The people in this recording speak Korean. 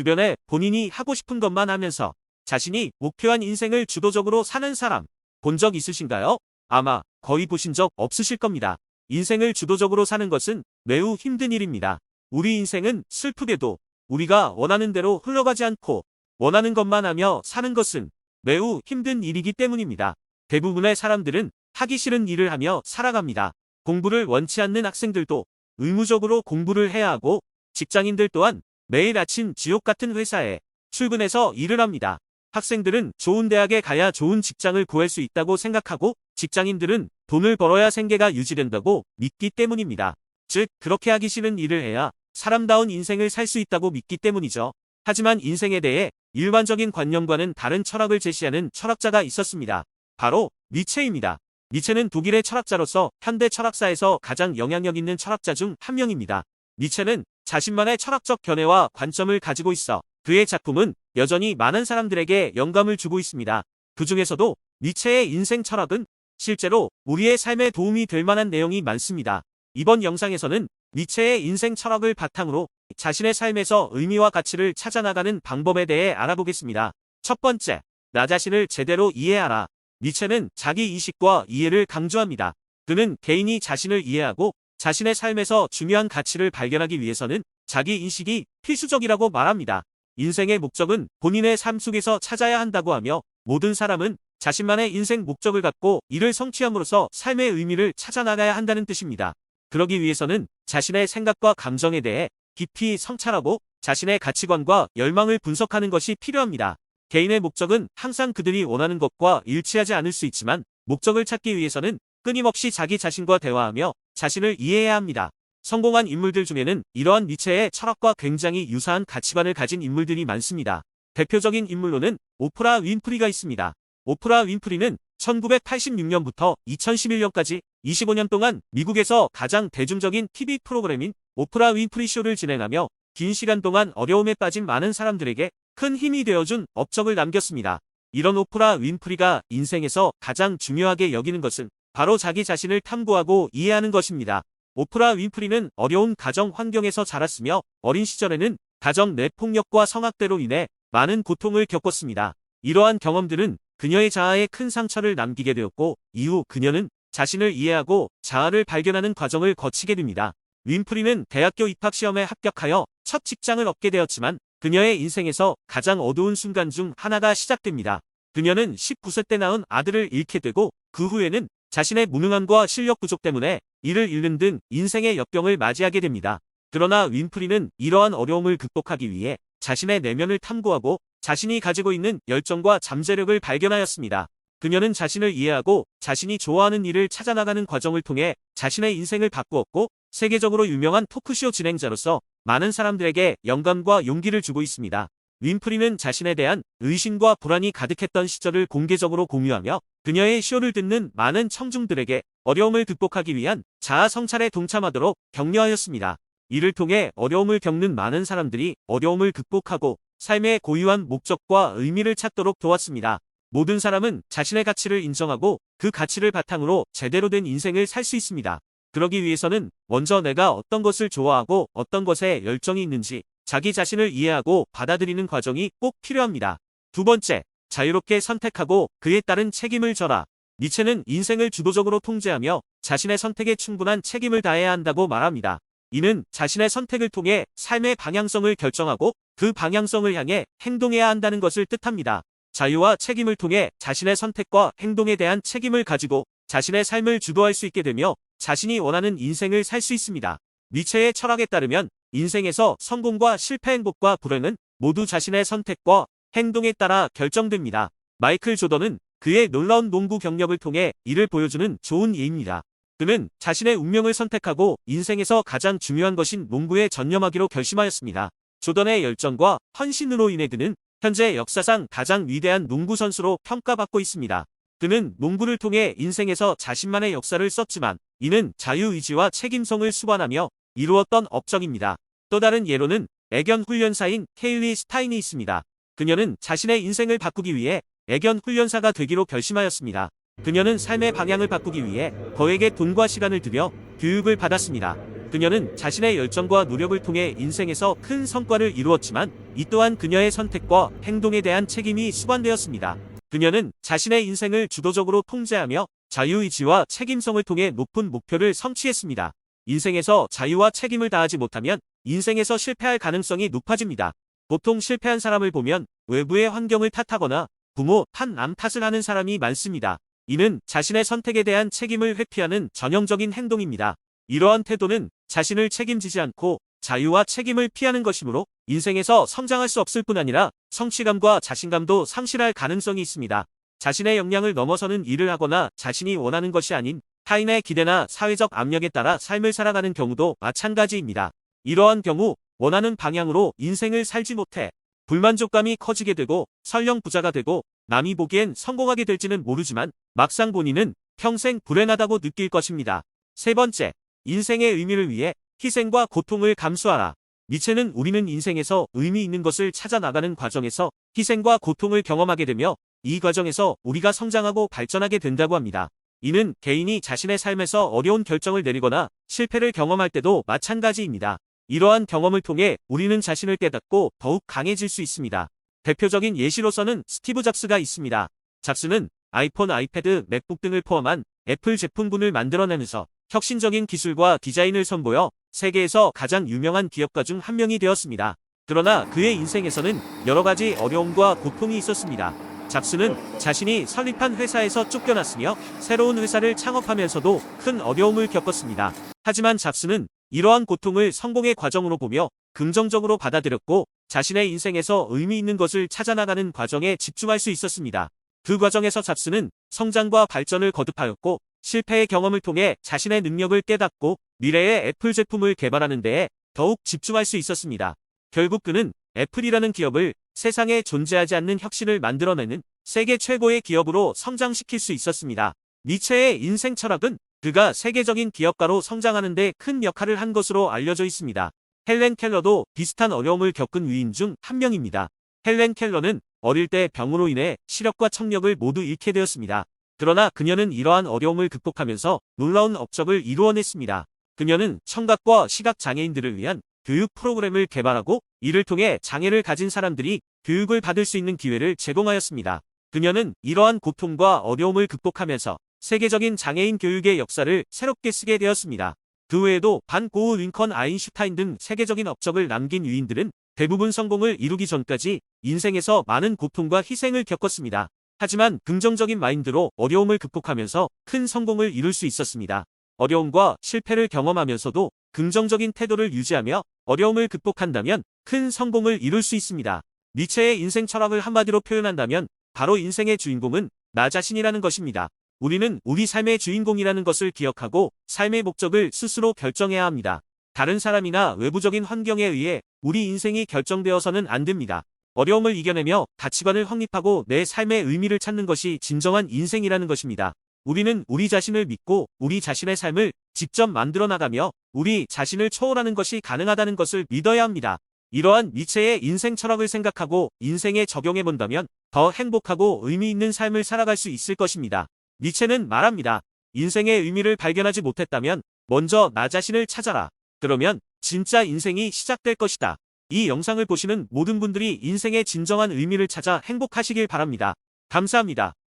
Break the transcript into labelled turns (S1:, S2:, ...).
S1: 주변에 본인이 하고 싶은 것만 하면서 자신이 목표한 인생을 주도적으로 사는 사람 본 적 있으신가요? 아마 거의 보신 적 없으실 겁니다. 인생을 주도적으로 사는 것은 매우 힘든 일입니다. 우리 인생은 슬프게도 우리가 원하는 대로 흘러가지 않고 원하는 것만 하며 사는 것은 매우 힘든 일이기 때문입니다. 대부분의 사람들은 하기 싫은 일을 하며 살아갑니다. 공부를 원치 않는 학생들도 의무적으로 공부를 해야 하고 직장인들 또한 매일 아침 지옥 같은 회사에 출근해서 일을 합니다. 학생들은 좋은 대학에 가야 좋은 직장을 구할 수 있다고 생각하고 직장인들은 돈을 벌어야 생계가 유지된다고 믿기 때문입니다. 즉, 그렇게 하기 싫은 일을 해야 사람다운 인생을 살 수 있다고 믿기 때문이죠. 하지만 인생에 대해 일반적인 관념과는 다른 철학을 제시하는 철학자가 있었습니다. 바로 니체입니다. 니체는 독일의 철학자로서 현대 철학사에서 가장 영향력 있는 철학자 중 한 명입니다. 니체는 자신만의 철학적 견해와 관점을 가지고 있어 그의 작품은 여전히 많은 사람들에게 영감을 주고 있습니다. 그 중에서도 니체의 인생 철학은 실제로 우리의 삶에 도움이 될 만한 내용이 많습니다. 이번 영상에서는 니체의 인생 철학을 바탕으로 자신의 삶에서 의미와 가치를 찾아나가는 방법에 대해 알아보겠습니다. 첫 번째, 나 자신을 제대로 이해하라. 니체는 자기 이식과 이해를 강조합니다. 그는 개인이 자신을 이해하고 자신의 삶에서 중요한 가치를 발견하기 위해서는 자기 인식이 필수적이라고 말합니다. 인생의 목적은 본인의 삶 속에서 찾아야 한다고 하며 모든 사람은 자신만의 인생 목적을 갖고 이를 성취함으로써 삶의 의미를 찾아나가야 한다는 뜻입니다. 그러기 위해서는 자신의 생각과 감정에 대해 깊이 성찰하고 자신의 가치관과 열망을 분석하는 것이 필요합니다. 개인의 목적은 항상 그들이 원하는 것과 일치하지 않을 수 있지만 목적을 찾기 위해서는 끊임없이 자기 자신과 대화하며 자신을 이해해야 합니다. 성공한 인물들 중에는 이러한 니체의 철학과 굉장히 유사한 가치관을 가진 인물들이 많습니다. 대표적인 인물로는 오프라 윈프리가 있습니다. 오프라 윈프리는 1986년부터 2011년까지 25년 동안 미국에서 가장 대중적인 TV 프로그램인 오프라 윈프리 쇼를 진행하며 긴 시간 동안 어려움에 빠진 많은 사람들에게 큰 힘이 되어준 업적을 남겼습니다. 이런 오프라 윈프리가 인생에서 가장 중요하게 여기는 것은 바로 자기 자신을 탐구하고 이해하는 것입니다. 오프라 윈프리는 어려운 가정 환경에서 자랐으며 어린 시절에는 가정 내 폭력과 성학대로 인해 많은 고통을 겪었습니다. 이러한 경험들은 그녀의 자아에 큰 상처를 남기게 되었고 이후 그녀는 자신을 이해하고 자아를 발견하는 과정을 거치게 됩니다. 윈프리는 대학교 입학시험에 합격하여 첫 직장을 얻게 되었지만 그녀의 인생에서 가장 어두운 순간 중 하나가 시작됩니다. 그녀는 19세 때 낳은 아들을 잃게 되고 그 후에는 자신의 무능함과 실력 부족 때문에 일을 잃는 등 인생의 역병을 맞이하게 됩니다. 그러나 윈프리는 이러한 어려움을 극복하기 위해 자신의 내면을 탐구하고 자신이 가지고 있는 열정과 잠재력을 발견하였습니다. 그녀는 자신을 이해하고 자신이 좋아하는 일을 찾아나가는 과정을 통해 자신의 인생을 바꾸었고 세계적으로 유명한 토크쇼 진행자로서 많은 사람들에게 영감과 용기를 주고 있습니다. 윈프리는 자신에 대한 의심과 불안이 가득했던 시절을 공개적으로 공유하며 그녀의 쇼를 듣는 많은 청중들에게 어려움을 극복하기 위한 자아 성찰에 동참하도록 격려하였습니다. 이를 통해 어려움을 겪는 많은 사람들이 어려움을 극복하고 삶의 고유한 목적과 의미를 찾도록 도왔습니다. 모든 사람은 자신의 가치를 인정하고 그 가치를 바탕으로 제대로 된 인생을 살 수 있습니다. 그러기 위해서는 먼저 내가 어떤 것을 좋아하고 어떤 것에 열정이 있는지 자기 자신을 이해하고 받아들이는 과정이 꼭 필요합니다. 두 번째, 자유롭게 선택하고 그에 따른 책임을 져라. 니체는 인생을 주도적으로 통제하며 자신의 선택에 충분한 책임을 다해야 한다고 말합니다. 이는 자신의 선택을 통해 삶의 방향성을 결정하고 그 방향성을 향해 행동해야 한다는 것을 뜻합니다. 자유와 책임을 통해 자신의 선택과 행동에 대한 책임을 가지고 자신의 삶을 주도할 수 있게 되며 자신이 원하는 인생을 살 수 있습니다. 니체의 철학에 따르면 인생에서 성공과 실패, 행복과 불행은 모두 자신의 선택과 행동에 따라 결정됩니다. 마이클 조던은 그의 놀라운 농구 경력을 통해 이를 보여주는 좋은 예입니다. 그는 자신의 운명을 선택하고 인생에서 가장 중요한 것인 농구에 전념하기로 결심하였습니다. 조던의 열정과 헌신으로 인해 그는 현재 역사상 가장 위대한 농구 선수로 평가받고 있습니다. 그는 농구를 통해 인생에서 자신만의 역사를 썼지만 이는 자유의지와 책임성을 수반하며 이루었던 업적입니다. 또 다른 예로는 애견 훈련사인 케일리 스타인이 있습니다. 그녀는 자신의 인생을 바꾸기 위해 애견 훈련사가 되기로 결심하였습니다. 그녀는 삶의 방향을 바꾸기 위해 거액의 돈과 시간을 들여 교육을 받았습니다. 그녀는 자신의 열정과 노력을 통해 인생에서 큰 성과를 이루었지만 이 또한 그녀의 선택과 행동에 대한 책임이 수반되었습니다. 그녀는 자신의 인생을 주도적으로 통제하며 자유의지와 책임성을 통해 높은 목표를 성취했습니다. 인생에서 자유와 책임을 다하지 못하면 인생에서 실패할 가능성이 높아집니다. 보통 실패한 사람을 보면 외부의 환경을 탓하거나 부모, 남 탓을 하는 사람이 많습니다. 이는 자신의 선택에 대한 책임을 회피하는 전형적인 행동입니다. 이러한 태도는 자신을 책임지지 않고 자유와 책임을 피하는 것이므로 인생에서 성장할 수 없을 뿐 아니라 성취감과 자신감도 상실할 가능성이 있습니다. 자신의 역량을 넘어서는 일을 하거나 자신이 원하는 것이 아닌 타인의 기대나 사회적 압력에 따라 삶을 살아가는 경우도 마찬가지입니다. 이러한 경우 원하는 방향으로 인생을 살지 못해 불만족감이 커지게 되고 설령 부자가 되고 남이 보기엔 성공하게 될지는 모르지만 막상 본인은 평생 불행하다고 느낄 것입니다. 세 번째, 인생의 의미를 위해 희생과 고통을 감수하라. 니체는 우리는 인생에서 의미 있는 것을 찾아 나가는 과정에서 희생과 고통을 경험하게 되며 이 과정에서 우리가 성장하고 발전하게 된다고 합니다. 이는 개인이 자신의 삶에서 어려운 결정을 내리거나 실패를 경험할 때도 마찬가지입니다. 이러한 경험을 통해 우리는 자신을 깨닫고 더욱 강해질 수 있습니다. 대표적인 예시로서는 스티브 잡스가 있습니다. 잡스는 아이폰, 아이패드, 맥북 등을 포함한 애플 제품군을 만들어내면서 혁신적인 기술과 디자인을 선보여 세계에서 가장 유명한 기업가 중 한 명이 되었습니다. 그러나 그의 인생에서는 여러 가지 어려움과 고통이 있었습니다. 잡스는 자신이 설립한 회사에서 쫓겨났으며 새로운 회사를 창업하면서도 큰 어려움을 겪었습니다. 하지만 잡스는 이러한 고통을 성공의 과정으로 보며 긍정적으로 받아들였고 자신의 인생에서 의미 있는 것을 찾아나가는 과정에 집중할 수 있었습니다. 그 과정에서 잡스는 성장과 발전을 거듭하였고 실패의 경험을 통해 자신의 능력을 깨닫고 미래의 애플 제품을 개발하는 데에 더욱 집중할 수 있었습니다. 결국 그는 애플이라는 기업을 세상에 존재하지 않는 혁신을 만들어내는 세계 최고의 기업으로 성장시킬 수 있었습니다. 니체의 인생 철학은 그가 세계적인 기업가로 성장하는 데 큰 역할을 한 것으로 알려져 있습니다. 헬렌 켈러도 비슷한 어려움을 겪은 위인 중 한 명입니다. 헬렌 켈러는 어릴 때 병으로 인해 시력과 청력을 모두 잃게 되었습니다. 그러나 그녀는 이러한 어려움을 극복하면서 놀라운 업적을 이루어냈습니다. 그녀는 청각과 시각 장애인들을 위한 교육 프로그램을 개발하고 이를 통해 장애를 가진 사람들이 교육을 받을 수 있는 기회를 제공하였습니다. 그녀는 이러한 고통과 어려움을 극복하면서 세계적인 장애인 교육의 역사를 새롭게 쓰게 되었습니다. 그 외에도 반 고흐, 링컨, 아인슈타인 등 세계적인 업적을 남긴 위인들은 대부분 성공을 이루기 전까지 인생에서 많은 고통과 희생을 겪었습니다. 하지만 긍정적인 마인드로 어려움을 극복하면서 큰 성공을 이룰 수 있었습니다. 어려움과 실패를 경험하면서도 긍정적인 태도를 유지하며 어려움을 극복한다면 큰 성공을 이룰 수 있습니다. 니체의 인생 철학을 한마디로 표현한다면 바로 인생의 주인공은 나 자신이라는 것입니다. 우리는 우리 삶의 주인공이라는 것을 기억하고 삶의 목적을 스스로 결정해야 합니다. 다른 사람이나 외부적인 환경에 의해 우리 인생이 결정되어서는 안 됩니다. 어려움을 이겨내며 가치관을 확립하고 내 삶의 의미를 찾는 것이 진정한 인생이라는 것입니다. 우리는 우리 자신을 믿고 우리 자신의 삶을 직접 만들어 나가며 우리 자신을 초월하는 것이 가능하다는 것을 믿어야 합니다. 이러한 니체의 인생 철학을 생각하고 인생에 적용해 본다면 더 행복하고 의미 있는 삶을 살아갈 수 있을 것입니다. 니체는 말합니다. 인생의 의미를 발견하지 못했다면 먼저 나 자신을 찾아라. 그러면 진짜 인생이 시작될 것이다. 이 영상을 보시는 모든 분들이 인생의 진정한 의미를 찾아 행복하시길 바랍니다. 감사합니다.